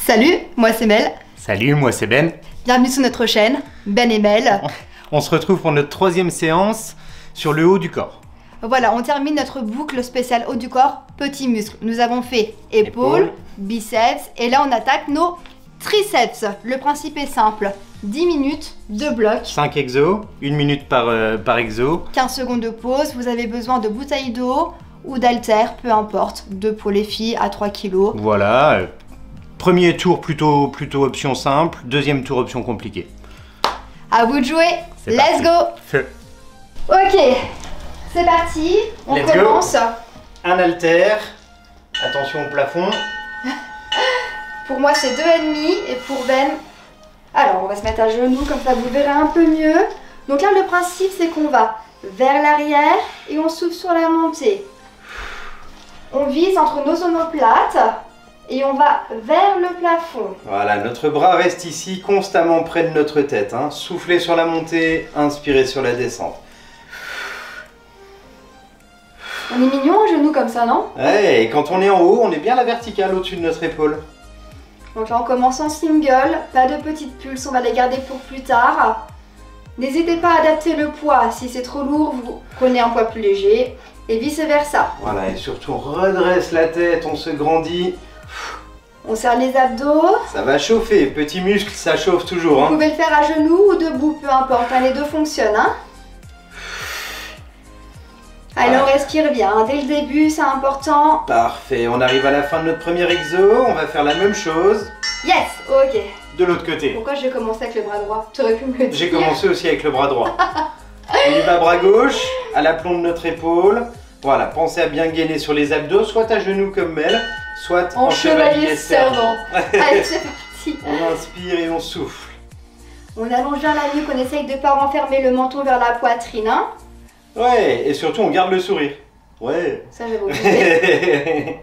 Salut, moi c'est Mel. Salut, moi c'est Ben. Bienvenue sur notre chaîne, Ben et Mel. On se retrouve pour notre troisième séance sur le haut du corps. Voilà, on termine notre boucle spéciale haut du corps, petits muscles. Nous avons fait épaules, biceps et là on attaque nos triceps. Le principe est simple, 10 minutes, 2 blocs. 5 exos, 1 minute par exo. 15 secondes de pause, vous avez besoin de bouteilles d'eau ou d'haltères, peu importe, 2 pour les filles à 3 kg. Voilà, premier tour plutôt option simple, deuxième tour option compliquée. À vous de jouer, let's go. Feu. Ok, c'est parti, on Let's commence. go. Un haltère, attention au plafond. Pour moi c'est 2,5 et pour Ben, alors on va se mettre à genoux comme ça vous verrez un peu mieux. Donc là le principe c'est qu'on va vers l'arrière et on souffle sur la montée. On vise entre nos omoplates et on va vers le plafond. Voilà, notre bras reste ici constamment près de notre tête. Hein. Soufflez sur la montée, inspirez sur la descente. On est mignon à genoux comme ça, non? Ouais, et quand on est en haut, on est bien à la verticale au-dessus de notre épaule. Donc là on commence en single, pas de petites pulses, on va les garder pour plus tard. N'hésitez pas à adapter le poids, si c'est trop lourd, vous prenez un poids plus léger et vice versa. Voilà, et surtout on redresse la tête, on se grandit. On serre les abdos. Ça va chauffer, petit muscle, ça chauffe toujours. Vous Hein. pouvez le faire à genoux ou debout, peu importe, hein, les deux fonctionnent. Hein. Allez, on respire bien, hein. Dès le début, c'est important. Parfait, on arrive à la fin de notre premier exo, on va faire la même chose. Yes, ok. De l'autre côté. Pourquoi j'ai commencé avec le bras droit? Tu aurais pu me le dire. J'ai commencé aussi avec le bras droit. On y va bras gauche, à l'aplomb de notre épaule. Voilà, pensez à bien gainer sur les abdos, soit à genoux comme Mel, soit en chevalier servant. Allez, c'est parti. On inspire et on souffle. On allonge bien la nuque, on essaye de ne pas renfermer le menton vers la poitrine. Hein. Ouais, et surtout on garde le sourire. Ouais. Ça, j'avais oublié.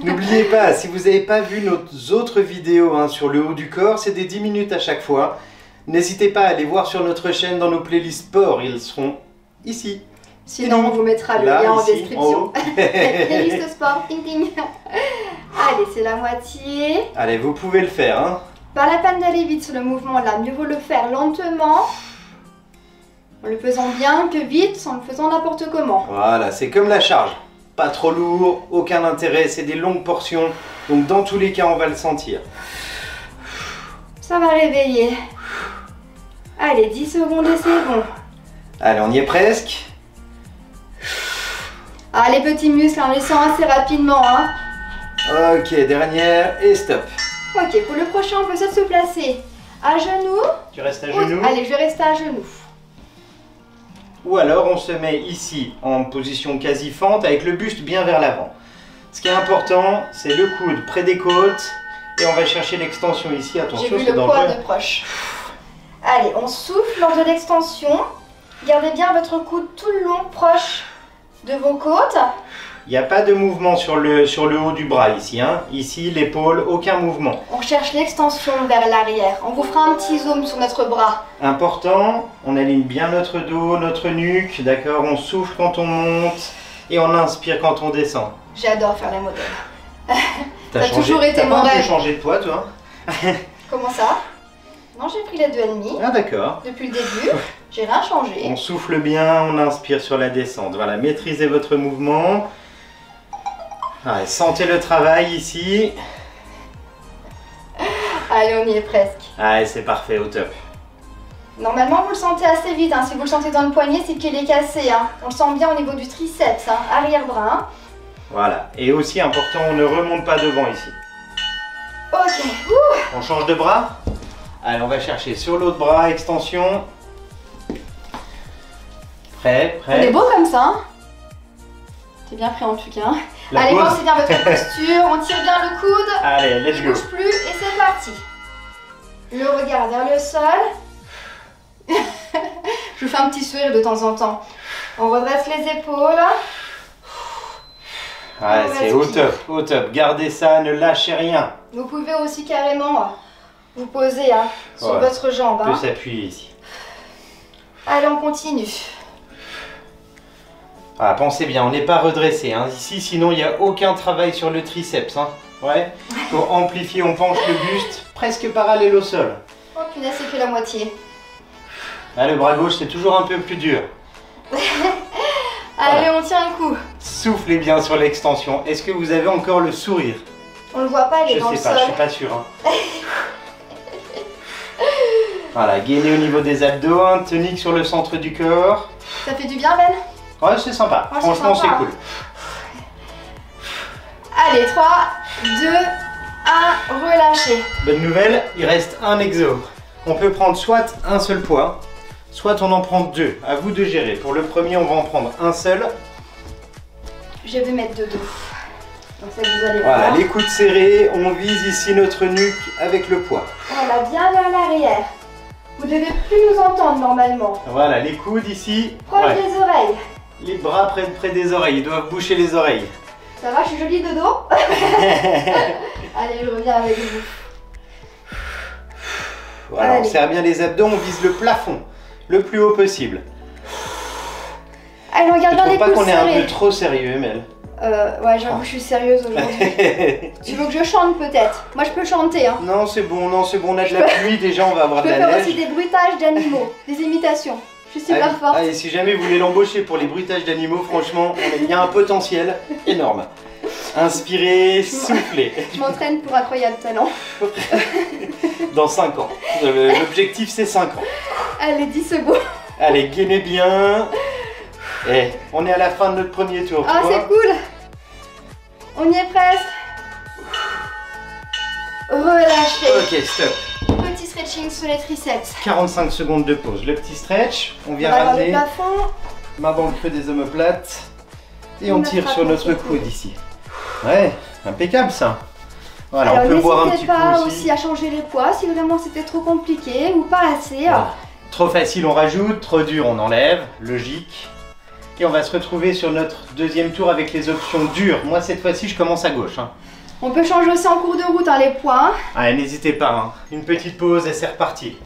N'oubliez pas, si vous n'avez pas vu nos autres vidéos hein, sur le haut du corps, c'est des 10 minutes à chaque fois. N'hésitez pas à aller voir sur notre chaîne dans nos playlists sport, ils seront ici. Sinon, on vous mettra le là, lien en ici, description. en Playlist sport, ding ding. Allez, c'est la moitié. Allez, vous pouvez le faire. Hein. Pas la peine d'aller vite sur le mouvement là, mieux vaut le faire lentement. En le faisant bien que vite, sans le faisant n'importe comment. Voilà, c'est comme la charge. Pas trop lourd, aucun intérêt, c'est des longues portions. Donc dans tous les cas, on va le sentir. Ça va réveiller. Allez, 10 secondes et c'est bon. Allez, on y est presque. Ah, les petits muscles, on les sent assez rapidement. Hein. Ok, dernière et stop. Ok, pour le prochain, on peut se placer à genoux. Tu restes à genoux. Allez, je vais rester à genoux. Ou alors on se met ici en position quasi fente avec le buste bien vers l'avant. Ce qui est important, c'est le coude près des côtes et on va chercher l'extension ici. Attention, j'ai vu c'est le poids dangereux. de proche. Allez, on souffle lors de l'extension. Gardez bien votre coude tout le long proche de vos côtes. Il n'y a pas de mouvement sur le haut du bras ici. Hein. Ici, l'épaule, aucun mouvement. On cherche l'extension vers l'arrière. On vous fera un petit zoom sur notre bras. Important, on aligne bien notre dos, notre nuque, d'accord. On souffle quand on monte et on inspire quand on descend. J'adore faire les modèles. T'as toujours été mon T'as pas un peu rêve. changé de poids, toi? Comment ça? Non, j'ai pris les 2,5 Ah d'accord. depuis le début. J'ai rien changé. On souffle bien, on inspire sur la descente. Voilà, maîtrisez votre mouvement. Allez, sentez le travail ici. Allez, on y est presque. Allez, c'est parfait, au top. Normalement, vous le sentez assez vite. Hein. Si vous le sentez dans le poignet, c'est qu'il est cassé. Hein. On le sent bien au niveau du triceps, hein. Arrière-bras. Hein. Voilà, et aussi important, on ne remonte pas devant ici. Ok. Ouh. On change de bras. Allez, on va chercher sur l'autre bras, extension. Prêt, On est prêt. beau comme ça. Hein. T'es bien prêt en tout cas. Hein. La Allez, pause. pensez bien votre posture. On tire bien le coude. Allez, let's Il go. bouge plus et c'est parti. Le regard vers le sol. Je vous fais un petit sourire de temps en temps. On redresse les épaules. Ouais, c'est au top, au top. Gardez ça, ne lâchez rien. Vous pouvez aussi carrément vous poser hein, sur votre jambe. On Hein. peut s'appuyer ici. Allez, on continue. Ah, pensez bien, on n'est pas redressé hein. Ici, sinon il n'y a aucun travail sur le triceps. Hein. Ouais, pour amplifier, on penche le buste presque parallèle au sol. Oh punaise, c'est que la moitié. Ah, le bras gauche, c'est toujours un peu plus dur. Allez, on tient un coup. Soufflez bien sur l'extension. Est-ce que vous avez encore le sourire? On le voit pas, il est dans le sol. Je sais pas, je suis pas sûr. Hein. Voilà, gainez au niveau des abdos, hein, tonique sur le centre du corps. Ça fait du bien, Ben? Ouais, c'est sympa. Oh, franchement, c'est cool. Allez, 3, 2, 1, relâchez. Bonne nouvelle, il reste un exo. On peut prendre soit un seul poids, soit on en prend deux. À vous de gérer. Pour le premier, on va en prendre un seul. Je vais mettre de dos. Comme ça, vous allez voilà, voir. les coudes serrés, on vise ici notre nuque avec le poids. Voilà, bien vers l'arrière. Vous devez plus nous entendre normalement. Voilà, les coudes ici. Proche des oreilles. Les bras près des oreilles, ils doivent boucher les oreilles. Ça va, je suis jolie de dos. Allez, je reviens avec vous. Voilà, on serre bien les abdos, on vise le plafond le plus haut possible. Allez, on regarde bien les pouces serrés. Je trouve pas qu'on est un peu trop sérieux, Mel. Ouais, j'avoue, je suis sérieuse aujourd'hui. Tu veux que je chante peut-être? Moi, je peux chanter. Hein. Non, c'est bon, on a de la pluie déjà, on va avoir de la neige. Je peux faire aussi des bruitages d'animaux, des imitations. Je suis super forte. Et si jamais vous voulez l'embaucher pour les bruitages d'animaux, franchement, il y a un potentiel énorme. Inspirez, soufflez. Je m'entraîne pour incroyable talent. Dans 5 ans. L'objectif, c'est 5 ans. Allez, 10 secondes. Allez, gainez bien. Et on est à la fin de notre premier tour. Ah, c'est cool. On y est presque. Relâchez. Ok, stop. Petit stretching sur les triceps. 45 secondes de pause. Le petit stretch. On vient on va ramener le plafond. Main dans le creux des omoplates. Et on tire sur notre coude ici. Ouais, impeccable ça. Voilà, alors, on peut boire un petit coup n'hésitez pas aussi à changer les poids si vraiment c'était trop compliqué ou pas assez. Voilà. Trop facile, on rajoute. Trop dur, on enlève. Logique. Et on va se retrouver sur notre deuxième tour avec les options dures. Moi, cette fois-ci, je commence à gauche. Hein. On peut changer aussi en cours de route les poids. Allez, n'hésitez pas. Hein. Une petite pause et c'est reparti.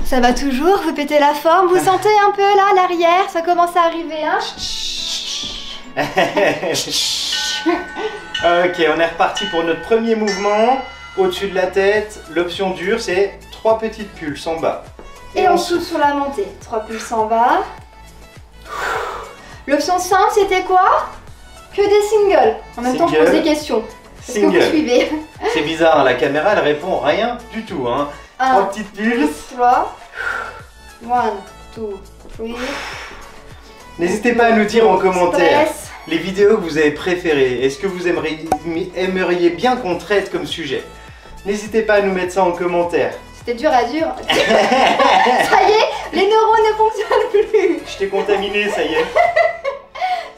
Ça va toujours, vous pétez la forme. Vous sentez un peu là, l'arrière, ça commence à arriver. Hein. Ok, on est reparti pour notre premier mouvement. Au-dessus de la tête, l'option dure, c'est 3 petites pulses en bas. Et on souffle sur la montée. 3 pulses en bas. L'option simple, c'était quoi? Que des singles. En même temps, je pose des questions. Est-ce que vous suivez? C'est bizarre, hein, la caméra, elle répond rien du tout. Hein. 3 petites pulses. 3. 1, 2, 3. N'hésitez pas à nous dire en commentaire les vidéos que vous avez préférées. Est-ce que vous aimeriez bien qu'on traite comme sujet? N'hésitez pas à nous mettre ça en commentaire. C'était dur à dur. Ça y est, les neurones ne fonctionnent plus. Je t'ai contaminé, ça y est.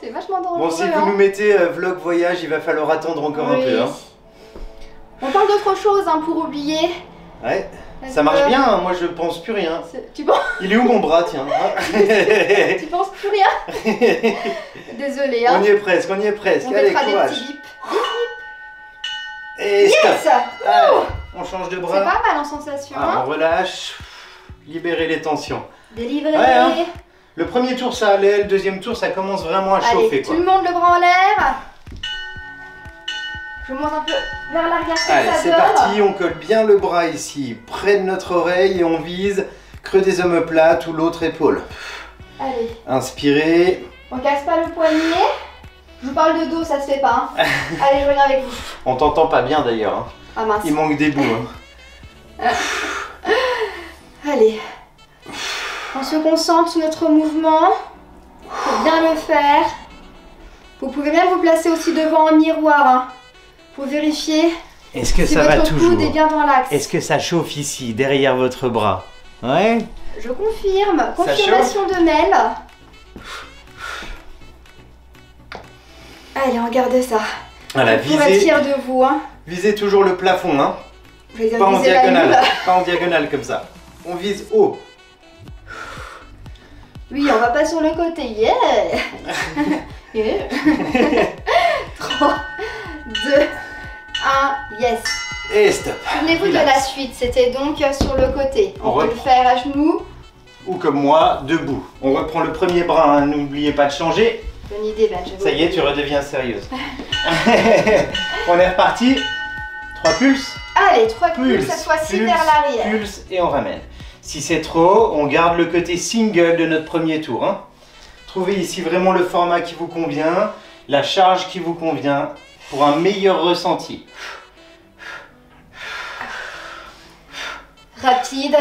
C'est vachement dangereux. Bon, si vous nous mettez vlog voyage, il va falloir attendre encore un peu. Hein. On parle d'autre chose hein, pour oublier. Ouais, ça marche bien, hein. Moi je pense plus rien. Tu penses... Il est où mon bras, tiens? Tu penses plus rien? Désolée. Hein. On y est presque, on y est presque. On allez, mettra courage. des petits bips. Et yes. Allez, on change de bras. C'est pas mal en sensation. On relâche. Libérer les tensions. Délivrer. Ouais, hein. Le premier tour ça allait, le deuxième tour ça commence vraiment à chauffer. Allez, tout le monde le bras en l'air. Je monte un peu vers l'arrière. Allez, c'est parti, on colle bien le bras ici, près de notre oreille et on vise creux des omoplates ou l'autre épaule. Allez. Inspirez. On casse pas le poignet. Je vous parle de dos, ça se fait pas. Hein. Allez, je reviens avec vous. On t'entend pas bien d'ailleurs. Hein. Ah mince. Il manque des bouts. Hein. Allez. On se concentre sur notre mouvement. Faut bien le faire. Vous pouvez même vous placer aussi devant un miroir. Hein, pour vérifier Est-ce que si ça va votre toujours? coude est bien dans l'axe. Est-ce que ça chauffe ici, derrière votre bras? Ouais. Je confirme. Confirmation de Mel. Allez, regardez ça. Voilà, Pour être fière de vous. Hein. Visez toujours le plafond, hein. Pas en diagonale. Pas en diagonale comme ça. On vise haut. Oui, on va pas sur le côté. Yeah. Yeah. 3, 2, 1, yes. Et stop. Souvenez-vous de la suite, c'était donc sur le côté. On peut le faire à genoux. Ou comme moi, debout. On reprend le premier bras, hein. N'oubliez pas de changer. Bonne idée, Ben. Ça y est, tu redeviens sérieuse. On est reparti. 3 pulses. Allez, 3 pulses, cette fois-ci vers l'arrière. Pulse et on ramène. Si c'est trop, on garde le côté single de notre premier tour. Hein. Trouvez ici vraiment le format qui vous convient, la charge qui vous convient pour un meilleur ressenti. Rapide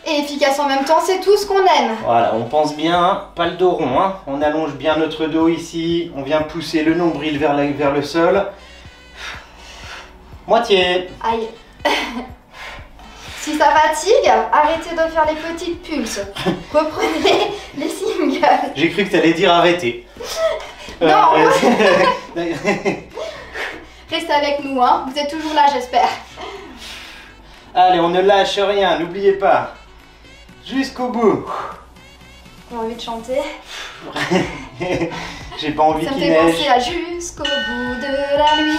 et efficace en même temps, c'est tout ce qu'on aime. Voilà, on pense bien, pas le dos rond. Hein. On allonge bien notre dos ici, on vient pousser le nombril vers le sol. Moitié. Aïe. Si ça fatigue, arrêtez de faire les petites pulses. Reprenez les singles. J'ai cru que tu allais dire arrêter. Non. Restez avec nous, hein. Vous êtes toujours là, j'espère. Allez, on ne lâche rien, n'oubliez pas. Jusqu'au bout. J'ai envie de chanter. J'ai pas envie qu'il neige. Ça me fait penser à jusqu'au bout de la nuit.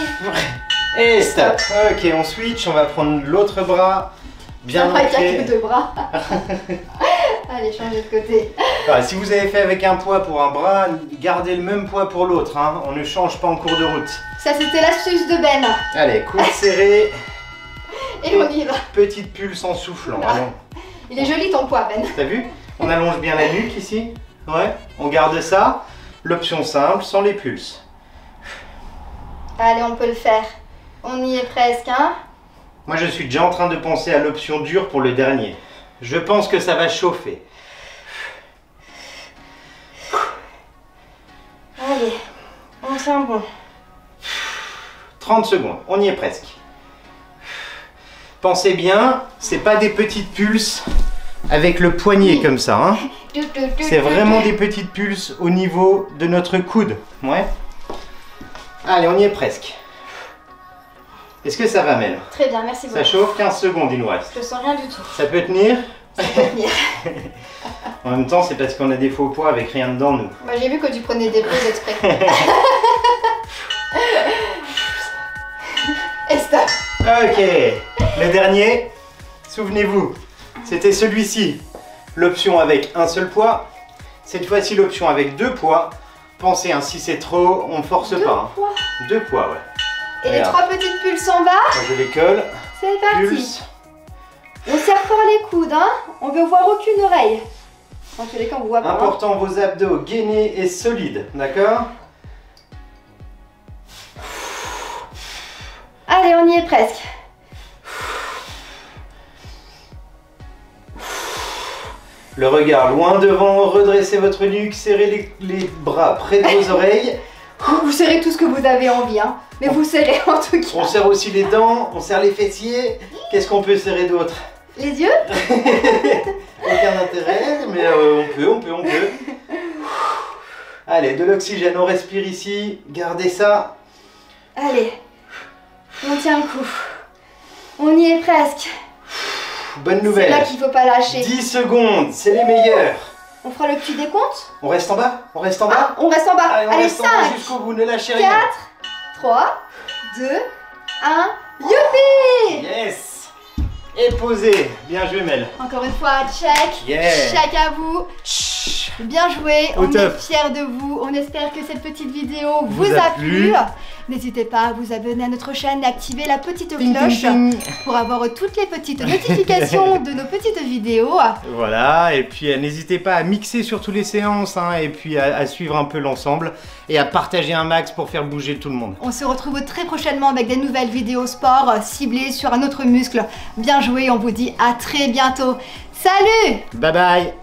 Et stop. Ok, on switch, on va prendre l'autre bras. Bien ancré. Il n'y a ancré. que 2 bras. Allez, changez de côté. Voilà, si vous avez fait avec un poids pour un bras, gardez le même poids pour l'autre. Hein. On ne change pas en cours de route. Ça, c'était l'astuce de Ben. Allez, coude serré. Et on y va. Petite pulse en soufflant. Ah. Allons. Il est joli ton poids, Ben. T'as vu? On allonge bien la nuque ici. Ouais. On garde ça. L'option simple, sans les pulses. Allez, on peut le faire. On y est presque, hein. Moi, je suis déjà en train de penser à l'option dure pour le dernier. Je pense que ça va chauffer. Allez, on tient bon. 30 secondes, on y est presque. Pensez bien, c'est pas des petites pulses avec le poignet comme ça. Hein. C'est vraiment des petites pulses au niveau de notre coude. Ouais. Allez, on y est presque. Est-ce que ça va, Mel? Très bien, merci beaucoup. Ça chauffe, 15 secondes, il nous reste. Je sens rien du tout. Ça peut tenir? Ça peut tenir. En même temps, c'est parce qu'on a des faux poids avec rien dedans, nous. Moi, j'ai vu que tu prenais des pauses exprès. Et stop. Ok, le dernier, souvenez-vous, c'était celui-ci. L'option avec un seul poids. Cette fois-ci, l'option avec 2 poids. Pensez, hein, si c'est trop, on force pas. 2 poids. 2 poids, ouais. Et Regarde. les 3 petites pulses en bas. Moi, je les colle. C'est parti. Pulse. On serre fort les coudes, hein. On veut voir aucune oreille. En tous les cas, on voit pas. Important, vos abdos gainés et solides, d'accord? Allez, on y est presque. Le regard loin devant, redressez votre nuque, serrez les bras près de vos oreilles. Vous serrez tout ce que vous avez envie, hein. Mais vous serrez en tout cas. On serre aussi les dents, on serre les fessiers. Qu'est-ce qu'on peut serrer d'autre? Les yeux. Aucun intérêt, mais on peut. Allez, de l'oxygène, on respire ici. Gardez ça. Allez. On tient le coup. On y est presque. Bonne C'est nouvelle. là qu'il faut pas lâcher. 10 secondes, c'est les meilleurs. On fera le petit décompte. On reste en bas? On reste en bas? Ah, on reste en bas. Allez, on Allez, reste en bas 5, jusqu'au bout, ne lâchez 4, rien. 3, 2, 1. Youpi! Yes. Et posez. Bien joué, Mel. Encore une fois, check. Yeah. Check à vous. Chut. Bien joué, Au on top. est fiers de vous, on espère que cette petite vidéo vous Vous a a plu. plu. N'hésitez pas à vous abonner à notre chaîne et activer la petite Ting, cloche ting, ting. pour avoir toutes les petites notifications de nos petites vidéos. Voilà, et puis n'hésitez pas à mixer sur toutes les séances, hein, et puis à suivre un peu l'ensemble, et à partager un max pour faire bouger tout le monde. On se retrouve très prochainement avec des nouvelles vidéos sport ciblées sur un autre muscle. Bien joué, on vous dit à très bientôt. Salut! Bye bye.